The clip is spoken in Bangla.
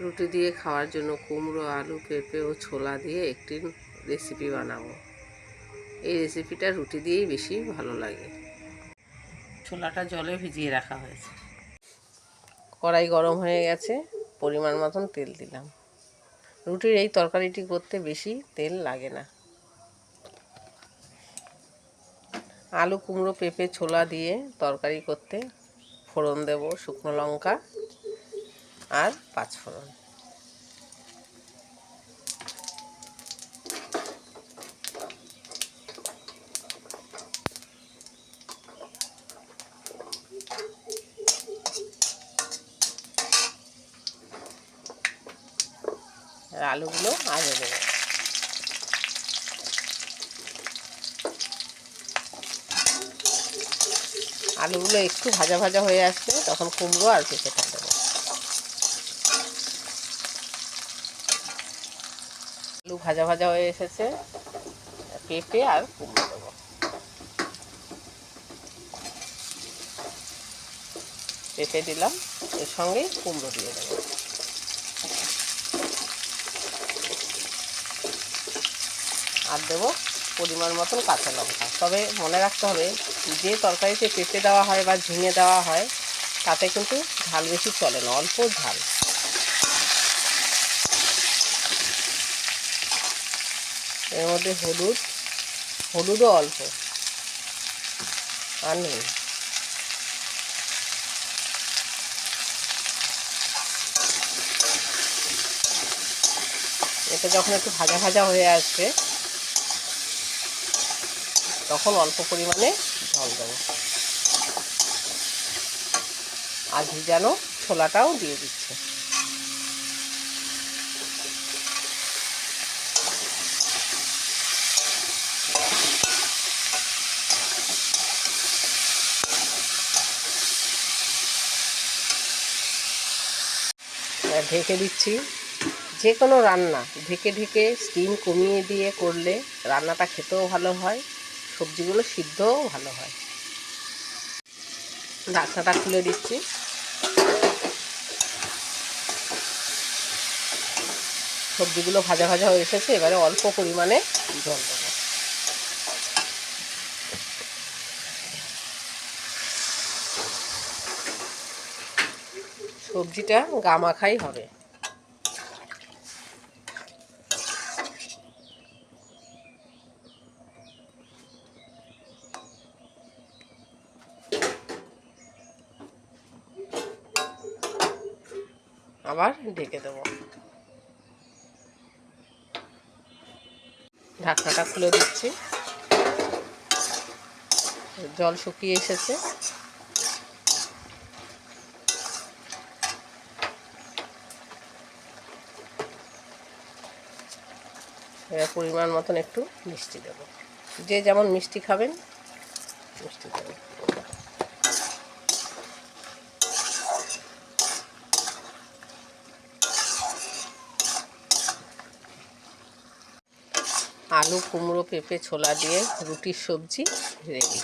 রুটি দিয়ে খাওয়ার জন্য কুমড়ো, আলু, পেঁপে ও ছোলা দিয়ে একটি রেসিপি বানাবো। এই রেসিপিটা রুটি দিয়েই বেশি ভালো লাগে। ছোলাটা জলে ভিজিয়ে রাখা হয়েছে। কড়াই গরম হয়ে গেছে, পরিমাণ মতন তেল দিলাম। রুটির এই তরকারিটি করতে বেশি তেল লাগে না। আলু, কুমড়ো, পেঁপে, ছোলা দিয়ে তরকারি করতে ফোড়ন দেব শুকনো লঙ্কা আর পাঁচফোড়ন। আর আলুগুলো আগে দেবো। আলুগুলো একটু ভাজা ভাজা হয়ে আসবে, তখন কুমড়ো আর পেঁপেটা দেবো। আলু ভাজা ভাজা হয়ে এসেছে, পেঁপে আর কুমড়ো দেবো। পেঁপে দিলাম, এর সঙ্গে কুমড়ো দিয়ে দেবো। আর দেবো পরিমাণ মতন কাঁচা লঙ্কা। তবে মনে রাখতে হবে, যে তরকারিতে পেঁপে দেওয়া হয় বা ঝিঙে দেওয়া হয় তাতে কিন্তু ঝাল বেশি চলে না, অল্প ঝাল। এর মধ্যে হলুদও অল্প, আর নেই। এটা যখন একটু ভাজা ভাজা হয়ে আসবে তখন অল্প পরিমাণে জল দেবো। আর ভিজানো ছোলাটাও দিয়ে দিচ্ছে। ঢেকে দিচ্ছি। যে কোনো রান্না ঢেকে ঢেকে স্টিম কমিয়ে দিয়ে করলে রান্নাটা খেতেও ভালো হয়, সবজিগুলো সিদ্ধও ভালো হয়। ঢাকনাটা খুলে দিচ্ছি। সবজিগুলো ভাজা ভাজা হয়ে এসেছে, এবারে অল্প পরিমাণে জল দেবো। সবজিটা গামাখাই হবে। আবার ঢেকে দেবো। ঢাকনাটা খুলে দিচ্ছি। জল শুকিয়ে এসেছে। এবার পরিমাণ মতন একটু মিষ্টি দেবো। যে যেমন মিষ্টি খাবেন মিষ্টি দেবেন। আলু, কুমড়ো, পেঁপে, ছোলা দিয়ে রুটির সবজি রেডি।